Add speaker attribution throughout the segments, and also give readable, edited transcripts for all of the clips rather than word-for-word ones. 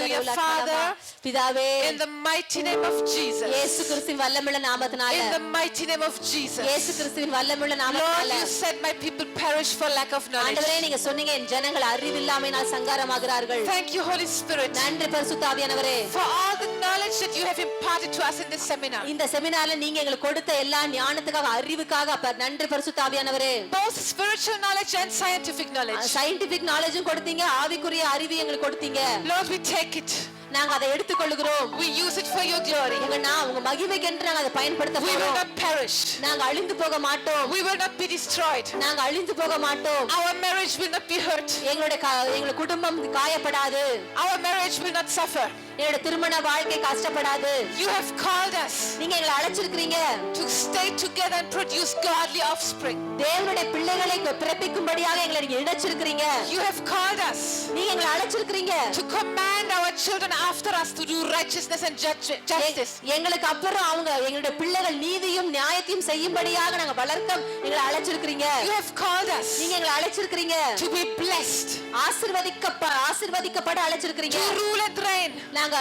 Speaker 1: Hallelujah, Father.
Speaker 2: பிதாவே
Speaker 1: In the mighty name of Jesus.
Speaker 2: இயேசு கிறிஸ்துவின் வல்லமையுள்ள நாமத்தினால
Speaker 1: In the mighty name of Jesus.
Speaker 2: இயேசு கிறிஸ்துவின் வல்லமையுள்ள
Speaker 1: Lord,
Speaker 2: நாமத்தினால
Speaker 1: you said my people perish for lack of knowledge.
Speaker 2: ஆண்டவரே நீங்க சொன்னீங்க என் ஜனங்கள் அறிவில்லாமையினால் சங்காரமாகிறார்கள்.
Speaker 1: Thank you, Holy Spirit.
Speaker 2: நன்றி பரிசுத்த ஆவியானவரே.
Speaker 1: For all the knowledge that you have imparted to us in this seminar.
Speaker 2: இந்த செமினார்ல நீங்க எங்களுக்கு கொடுத்த எல்லா ஞானத்துக்காக அறிவுக்காக நன்றி பரிசுத்த ஆவியானவரே.
Speaker 1: Both spiritual knowledge and scientific knowledge.
Speaker 2: scientific knowledge-ம் கொடுத்தீங்க, ஆவிக்குரிய அறிவு எங்களுக்கு கொடுத்தீங்க.
Speaker 1: Lord, we take it.
Speaker 2: நாங்க அதை எடுத்துக்கொள்கிறோம்.
Speaker 1: We use it for your glory.
Speaker 2: உங்க மகிமைக்கென்று நாங்க அதை பயன்படுத்த
Speaker 1: போறோம். We will not perish.
Speaker 2: நாங்க அழிந்து போக மாட்டோம்.
Speaker 1: We will not be destroyed.
Speaker 2: நாங்க அழிந்து போக மாட்டோம்.
Speaker 1: Our marriage will not be hurt.
Speaker 2: எங்களுடைய குடும்பம் காயப்படாது.
Speaker 1: Our marriage will not suffer.
Speaker 2: என்னோட திருமண வாழ்க்கை கஷ்டப்படாது.
Speaker 1: You have called us.
Speaker 2: நீங்க எங்களை அழைச்சிருக்கீங்க.
Speaker 1: To stay together and produce godly offspring.
Speaker 2: தேவனுடைய பிள்ளைகளை பிறப்பிக்கும்படியாக எங்களை நீங்க இணைச்சிருக்கீங்க.
Speaker 1: You have called us.
Speaker 2: நீங்க எங்களை அழைச்சிருக்கீங்க.
Speaker 1: To command our children after us to do righteousness and justice.
Speaker 2: எங்களுக்கு அப்புறம் அவங்க எங்களுடைய பிள்ளைகள் நீதியும் நியாயத்தையும் செய்யும்படியாக நாங்க வளர்க்க எங்களை அழைச்சிருக்கீங்க.
Speaker 1: You have called us.
Speaker 2: நீங்க எங்களை அழைச்சிருக்கீங்க.
Speaker 1: To be blessed.
Speaker 2: ஆசீர்வதிக்கப்பட அழைச்சிருக்கீங்க.
Speaker 1: To rule and reign.
Speaker 2: நாங்க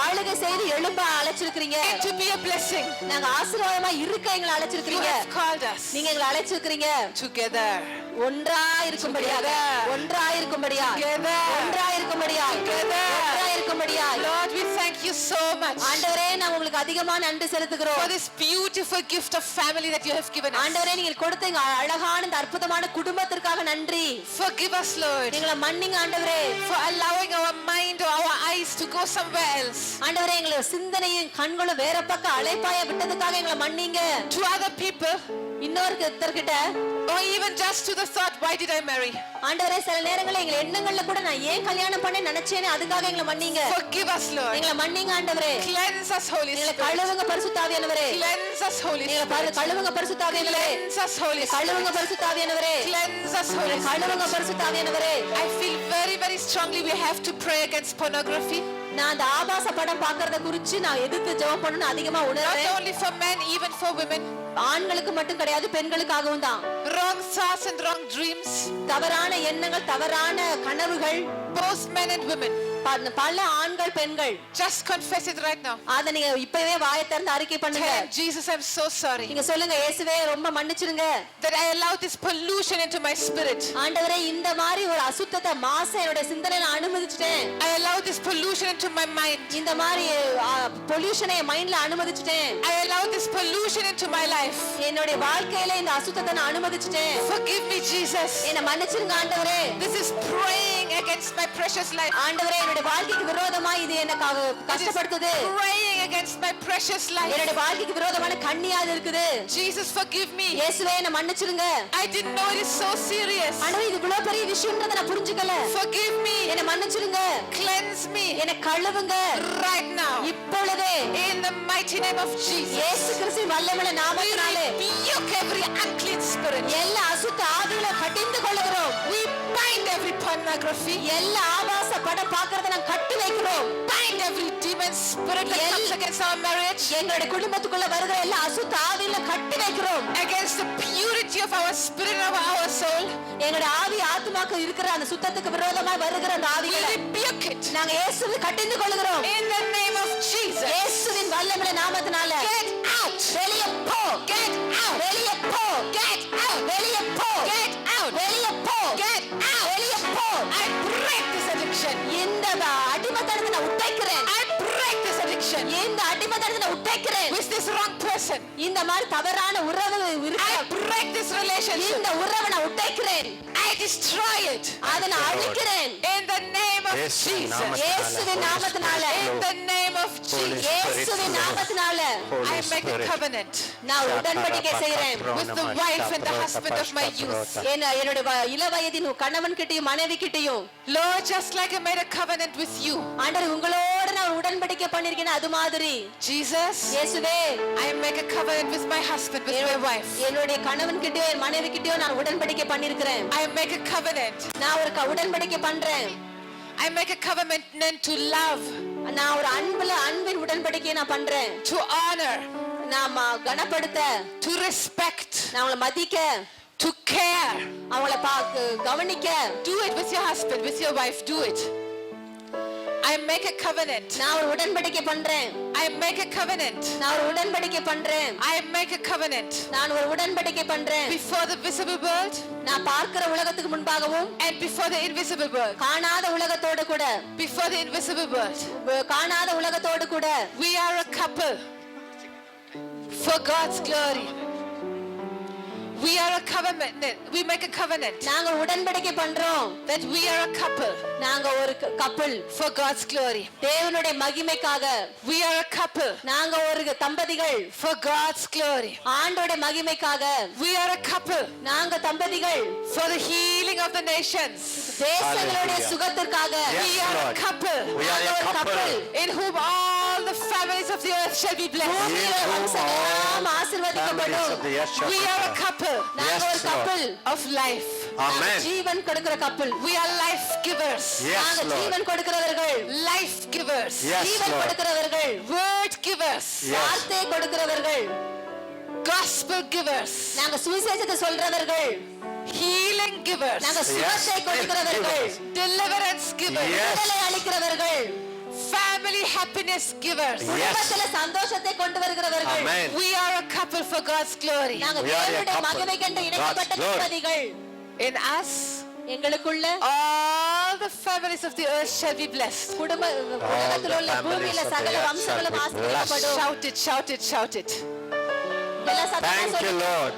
Speaker 2: ஆளுகை செய்து எழும்ப அழைச்சிருக்கீங்க.
Speaker 1: And to be a blessing.
Speaker 2: நாங்க ஆசீர்வாதமா இருக்க எங்களை அழைச்சிருக்கீங்க.
Speaker 1: You have called us.
Speaker 2: நீங்க எங்களை அழைச்சிருக்கீங்க.
Speaker 1: Together.
Speaker 2: ஒன்றாய் இருக்கும்படியாக.
Speaker 1: Lord, we thank you so much.
Speaker 2: ஆண்டவரே நான் உங்களுக்கு அதிகமா நன்றி செலுத்துகிறோம்.
Speaker 1: For this beautiful gift of family that you have given us.
Speaker 2: ஆண்டவரே நீங்க கொடுத்த அழகான இந்த அற்புதமான குடும்பத்திற்காக நன்றி.
Speaker 1: Forgive us, Lord.
Speaker 2: எங்களை மன்னிங்க ஆண்டவரே.
Speaker 1: For allowing our mind or our eyes to go somewhere else.
Speaker 2: ஆண்டவரே எங்களை சிந்தனையும் கண்களும் வேற பக்கம் அலைபாய விட்டதுக்காக எங்களை மன்னிங்க.
Speaker 1: To other people.
Speaker 2: இன்னொருத்தர்கிட்ட
Speaker 1: or even just to the thought, why did I marry?
Speaker 2: ஆண்டவரே சில நேரங்கள்ல எங்க எண்ணங்கள்ல கூட நான் ஏன் கல்யாணம் பண்ண நினைச்சேனே அதுக்காக எங்களை மன்னிங்க.
Speaker 1: Forgive us, Lord.
Speaker 2: எங்களை மன்னிங்க ஆண்டவரே.
Speaker 1: Cleanse us, Holy Spirit.
Speaker 2: எங்களை கழுவுங்க பரிசுத்த ஆவியானவரே.
Speaker 1: Cleanse us, Holy Spirit.
Speaker 2: கழுவுங்க பரிசுத்த ஆவியானவரே.
Speaker 1: Cleanse us, Holy Spirit.
Speaker 2: கழுவுங்க பரிசுத்த ஆவியானவரே.
Speaker 1: Cleanse us, Holy Spirit.
Speaker 2: கழுவுங்க பரிசுத்த ஆவியானவரே.
Speaker 1: I feel very, very strongly we have to pray against pornography.
Speaker 2: நான் அந்த ஆபாச படம் பார்க்கறத குறித்து நான் எதிர்த்து ஜெபம் பண்ணனும் அதிகமா உணர்றேன்.
Speaker 1: Not only for men, even for women.
Speaker 2: ஆண்களுக்கு மட்டும் கிடையாது, பெண்களுக்காகவும் தான்.
Speaker 1: Wrong thoughts and wrong dreams.
Speaker 2: தவறான எண்ணங்கள், தவறான கனவுகள்.
Speaker 1: Both men and women.
Speaker 2: பல ஆண்கள் பெண்கள்.
Speaker 1: Just confess it right now.
Speaker 2: அத நீங்க இப்பவே வாயை திறந்து அறிக்கை பண்ணுங்க.
Speaker 1: Jesus, I'm so sorry.
Speaker 2: நீங்க சொல்லுங்க, இயேசுவே ரொம்ப மன்னிச்சிடுங்க.
Speaker 1: That I allowed this pollution into my spirit.
Speaker 2: ஆண்டவரே இந்த மாதிரி ஒரு அசுத்தத்தை மாசை என்னோட சிந்தனையில அனுமதிச்சிட்டேன்.
Speaker 1: I allowed this pollution into my mind.
Speaker 2: இந்த மாதிரி பொல்யூஷனை மைண்ட்ல அனுமதிச்சிட்டேன்.
Speaker 1: I allowed this pollution into my life.
Speaker 2: என்னோட வாழ்க்கையில இந்த அசுத்தத்தை நான் அனுமதிச்சிட்டேன்.
Speaker 1: Forgive me, Jesus.
Speaker 2: என்னை மன்னிச்சிடுங்க ஆண்டவரே.
Speaker 1: This is praying against my precious life.
Speaker 2: ஆண்டவரே என்னோட வாழ்க்கைக்கு விரோதமா இது எனக்கு கஷ்டப்படுத்துது.
Speaker 1: Praying against my precious life.
Speaker 2: என்னோட வாழ்க்கைக்கு விரோதமான கண்ணியாது இருக்குது.
Speaker 1: Jesus, forgive me.
Speaker 2: இயேசுவே என்னை மன்னிச்சிடுங்க.
Speaker 1: I didn't know it is so serious.
Speaker 2: ஆண்டவரே இது இவ்வளவு பெரிய விஷயம்ன்றத நான் புரிஞ்சுக்கல.
Speaker 1: Forgive me.
Speaker 2: என்னை மன்னிச்சிடுங்க.
Speaker 1: Cleanse me.
Speaker 2: என்னை கழுவுங்க
Speaker 1: right now.
Speaker 2: இப்பொழுதே
Speaker 1: in the mighty name of Jesus.
Speaker 2: இயேசு கிறிஸ்துவின் வல்லமையுள்ள நாமத்தினாலே
Speaker 1: rebuke every unclean spirit.
Speaker 2: எல்லா அசுத்த ஆவிகளை கடிந்து கொள்கிறோம்.
Speaker 1: We bind every pornography.
Speaker 2: எல்லா ஆபாச படம் பார்க்கறத நான் கட்டி வைக்கிறோம்.
Speaker 1: Bind every demon spirit that comes against our marriage.
Speaker 2: எங்களுடைய குடும்பத்துக்குள்ள வருகிற எல்லா அசுத்த ஆவிகளை கட்டி வைக்கிறோம்.
Speaker 1: Against the purity of our spirit and our soul.
Speaker 2: எங்களுடைய ஆவி ஆத்மாக்கு இருக்கிற அந்த சுத்தத்துக்கு விரோதமா வருகிற அந்த ஆவிகளை
Speaker 1: rebuke it.
Speaker 2: நாங்க இயேசுவை கடிந்து கொள்கிறோம்.
Speaker 1: In the name of Jesus.
Speaker 2: இயேசுவின் வல்லமையுள்ள நாமத்தினால
Speaker 1: get out.
Speaker 2: வெளியே போ.
Speaker 1: Get out.
Speaker 2: வெளியே போ.
Speaker 1: Get out.
Speaker 2: வெளியே போ.
Speaker 1: Get out.
Speaker 2: வெளியே போ.
Speaker 1: Get out.
Speaker 2: வெளியே போ.
Speaker 1: I break this addiction.
Speaker 2: இந்த அடிமைத்தனத்தை நான் உடைக்கிறேன்.
Speaker 1: I break this addiction.
Speaker 2: இந்த அடிமைத்தனத்தை நான் உடைக்கிறேன்.
Speaker 1: With this wrong person.
Speaker 2: இந்த மாதிரி தவறான உறவு
Speaker 1: I break this relationship.
Speaker 2: இந்த உறவை நான் உடைக்கிறேன்.
Speaker 1: I destroy it.
Speaker 2: அதை நான் அழிக்கிறேன்.
Speaker 1: In the name of Jesus.
Speaker 2: இயேசுவின் நாமத்தினால.
Speaker 1: In the name of Jesus.
Speaker 2: இயேசுவின் நாமத்தினால.
Speaker 1: I make a covenant.
Speaker 2: நான் உடன்படிக்கை செய்றேன்.
Speaker 1: With the wife and the husband of my youth.
Speaker 2: என்னோட இளவயதின் கணவன் கிட்டயும் மனைவி கிட்டயும்.
Speaker 1: Lord, just like I made a covenant with you.
Speaker 2: ஆண்டவரே உங்களோட நான் உடன்படிக்கை பண்ணிருக்கேன் அது மாதிரி.
Speaker 1: Jesus.
Speaker 2: இயேசுவே.
Speaker 1: I make a covenant with my husband, with my wife.
Speaker 2: என்னோட கணவன் கிட்டயும் என் மனைவி கிட்டயும் நான் உடன்படிக்கை பண்ணிருக்கேன்.
Speaker 1: I make a covenant.
Speaker 2: நான் ஒரு உடன்படிக்கை பண்றேன்.
Speaker 1: I make a covenant to love.
Speaker 2: நான் ஒரு அன்பின் உடன்படிக்கையை நான் பண்றேன்.
Speaker 1: To honor.
Speaker 2: நான் கனப்படுத்த.
Speaker 1: To respect.
Speaker 2: நான் அவங்களை மதிக்க.
Speaker 1: To care.
Speaker 2: அவங்களை கவனிக்க.
Speaker 1: Do it with your husband, with your wife. Do it. I make a covenant.
Speaker 2: நான் ஒரு உடன்படிக்கை பண்றேன்.
Speaker 1: I make a covenant.
Speaker 2: நான் ஒரு உடன்படிக்கை பண்றேன்.
Speaker 1: I make a covenant.
Speaker 2: நான் ஒரு உடன்படிக்கை பண்றேன்.
Speaker 1: Before the visible world
Speaker 2: நான் பார்க்கிற உலகத்துக்கு முன்பாகவும்
Speaker 1: and before the invisible world.
Speaker 2: காணாத உலகத்தோடு கூட
Speaker 1: Before the invisible world.
Speaker 2: காணாத உலகத்தோடு கூட
Speaker 1: We are a couple for God's glory. We are a covenant. We make a covenant
Speaker 2: நாங்க உடன்படிக்கை பண்றோம்.
Speaker 1: that we are a couple
Speaker 2: நாங்க ஒரு கப்பல்
Speaker 1: for God's glory.
Speaker 2: தேவனுடைய மகிமைக்காக.
Speaker 1: We are a couple
Speaker 2: நாங்க ஒரு தம்பதிகள்
Speaker 1: for God's glory.
Speaker 2: ஆண்டவருடைய மகிமைக்காக.
Speaker 1: We are a couple
Speaker 2: நாங்க தம்பதிகள்
Speaker 1: for the healing of the nations.
Speaker 2: தேசங்களுடைய
Speaker 3: Hallelujah.
Speaker 2: சுகத்திற்காக.
Speaker 3: Yes,
Speaker 1: We are a
Speaker 3: Lord.
Speaker 1: couple
Speaker 3: We are a couple.
Speaker 1: in whom all the families of the earth shall be blessed.
Speaker 2: பூமியில
Speaker 3: whom
Speaker 2: வம்சமெல்லாம்
Speaker 3: Families
Speaker 2: ஆசீர்வதிக்கப்படும்.
Speaker 3: of the earth shall
Speaker 1: We
Speaker 3: be
Speaker 1: are a
Speaker 3: blessed.
Speaker 1: couple
Speaker 2: நாங்க ஒரு
Speaker 3: Yes, Lord.
Speaker 2: கப்பல்.
Speaker 1: of life.
Speaker 3: Amen.
Speaker 2: ஜீவன் கொடுக்கிற கப்பல்.
Speaker 1: We are life givers.
Speaker 3: Yes,
Speaker 2: நாங்க
Speaker 3: Lord.
Speaker 2: ஜீவன் கொடுக்கிறவர்கள்.
Speaker 1: Life givers.
Speaker 3: Yes,
Speaker 2: ஜீவன்
Speaker 3: Lord.
Speaker 2: கொடுக்கிறவர்கள்.
Speaker 1: Word givers.
Speaker 3: Yes.
Speaker 2: வார்த்தை கொடுக்கிறவர்கள்.
Speaker 1: Gospel givers.
Speaker 2: நாங்க சுவிசேஷத்தை சொல்றவர்கள்.
Speaker 1: Healing givers.
Speaker 2: நாங்க சுகத்தை கொடுக்கிறவர்கள்.
Speaker 1: Deliverance givers.
Speaker 3: Yes.
Speaker 2: விடுதலை அளிக்கிறவர்கள்.
Speaker 1: Family happiness givers.
Speaker 3: Yes.
Speaker 2: குடும்பத்துல சந்தோஷத்தை கொண்டு வருகிறவர்கள்.
Speaker 3: Amen.
Speaker 1: We are a couple for God's glory.
Speaker 2: நாங்க
Speaker 3: We are a
Speaker 2: தேவனுடைய
Speaker 3: couple.
Speaker 2: மகிமை கண்டு இணைக்கப்பட்ட
Speaker 3: God's glory.
Speaker 2: தம்பதிகள்.
Speaker 1: In us,
Speaker 2: எங்களுக்குள்ள
Speaker 1: all the families of the earth shall be blessed.
Speaker 2: குடும்ப உலகத்தில் உள்ள
Speaker 3: families
Speaker 2: பூமியில
Speaker 3: of the
Speaker 2: சகல
Speaker 3: earth
Speaker 2: வம்சங்களும்
Speaker 3: shall be blessed.
Speaker 2: ஆசீர்வதிக்கப்படும்.
Speaker 1: Shout it, shout it, shout it.
Speaker 2: எல்லாம் சத்தமா
Speaker 3: Thank you,
Speaker 2: சொல்லுங்க.
Speaker 3: Lord.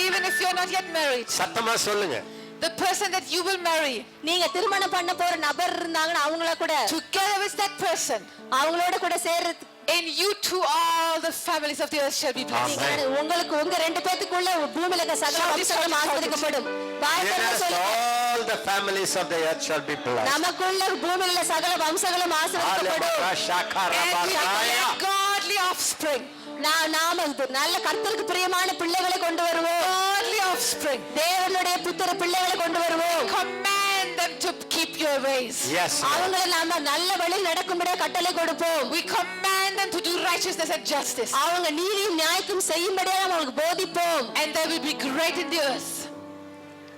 Speaker 1: Even if you're not yet married,
Speaker 3: சத்தமா சொல்லுங்க.
Speaker 1: the person that you will marry,
Speaker 2: நீங்க திருமணம் பண்ண போற நபர் இருந்தாங்கன்னா அவங்கள கூட
Speaker 1: together with that person,
Speaker 2: அவங்களோட கூட சேர்றது.
Speaker 1: in you too all the families of the earth shall be blessed.
Speaker 3: Amen.
Speaker 2: நீங்க உங்களுக்கு உங்க ரெண்டு பேத்துக்குள்ள பூமியில இருக்க சகல
Speaker 1: Shout it,
Speaker 2: வம்சங்களும்
Speaker 1: shout it, shout it.
Speaker 2: ஆசீர்வதிக்கப்படும். வாய் திறந்து
Speaker 3: Yes,
Speaker 2: சொல்லுங்க.
Speaker 3: all the families of the earth shall be blessed.
Speaker 2: நமக்குள்ள பூமியில உள்ள சகல வம்சங்களும் ஆசீர்வதிக்கப்படும்.
Speaker 3: Hallelujah.
Speaker 1: And you shall
Speaker 3: Shakarabakaya.
Speaker 1: have godly offspring.
Speaker 2: நாம நல்ல கர்த்தருக்கு பிரியமான பிள்ளைகளை கொண்டு வருவோம்.
Speaker 1: Godly offspring.
Speaker 2: தேவனுடைய புத்திர பிள்ளைகளை கொண்டு வருவோம்.
Speaker 1: Command them to keep your ways.
Speaker 3: Yes, Lord.
Speaker 2: அவங்களை நாம நல்ல வழியில் நடக்கும்படியா கட்டளை கொடுப்போம்.
Speaker 1: We command them to do righteousness and justice.
Speaker 2: அவங்க நீதியும் நியாயத்தையும் செய்யும்படியா நம்ம அவங்களுக்கு போதிப்போம்.
Speaker 1: And they will be great in the earth.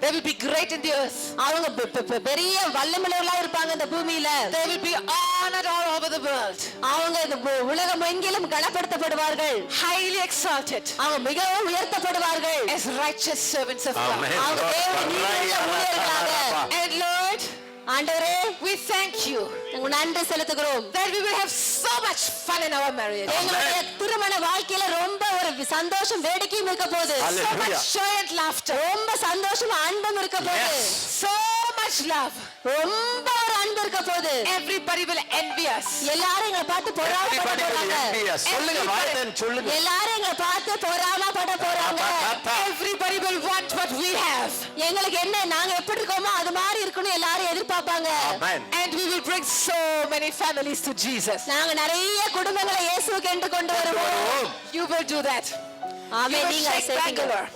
Speaker 1: They will be great in the earth.
Speaker 2: அவங்க பெரிய வல்லமையுள்ளவர்களா இருப்பாங்க இந்த பூமியில.
Speaker 1: They will be honored all over the world.
Speaker 2: அவங்க இந்த உலகம் எங்கிலும் கனப்படுத்தப்படுவார்கள்.
Speaker 1: Highly exalted
Speaker 2: அவங்க மிகவும் உயர்த்தப்படுவார்கள்.
Speaker 1: as righteous servants of God.
Speaker 3: Amen.
Speaker 2: அவங்க தேவனுடைய நீதியுள்ள ஊழியர்களாக.
Speaker 1: And Lord,
Speaker 2: ஆண்டவரே
Speaker 1: we thank you
Speaker 2: நாங்கள் நன்றி செலுத்துகிறோம்.
Speaker 1: that we will have so much fun in our marriage.
Speaker 2: எங்களுடைய திருமண வாழ்க்கையில ரொம்ப ஒரு சந்தோஷம் வேடிக்கையும் இருக்க போகுது.
Speaker 1: So
Speaker 3: Hallelujah.
Speaker 1: much joy and laughter.
Speaker 2: ரொம்ப சந்தோஷம் அன்பும் இருக்க போகுது.
Speaker 3: Yes.
Speaker 1: So much love.
Speaker 2: ரொம்ப ஒரு அன்பு இருக்க போகுது.
Speaker 1: Everybody will envy us.
Speaker 2: எல்லாரும் எங்களை பார்த்து பொறாமைப்பட
Speaker 3: Everybody will
Speaker 2: போறாங்க.
Speaker 3: envy us. சொல்லுங்க வாய்தன் சொல்லுங்க.
Speaker 2: எல்லாரும் எங்களை பார்த்து பொறாமைப்பட போறாங்க.
Speaker 1: Everybody will want what we have.
Speaker 2: எங்களுக்கு என்ன நாங்க எப்படி இருக்கோமோ அது மாதிரி இருக்கணும் எல்லாரும் எதிர்பார்ப்பாங்க.
Speaker 3: Amen.
Speaker 1: And we will bring so many families to Jesus.
Speaker 2: நாங்க நிறைய குடும்பங்களை இயேசுவுக்கு என்று கொண்டு வருவோம்.
Speaker 1: You will do that. You
Speaker 2: amen.
Speaker 1: will
Speaker 2: நீங்க
Speaker 1: shake
Speaker 2: செய்வீங்க.
Speaker 1: Bangalore.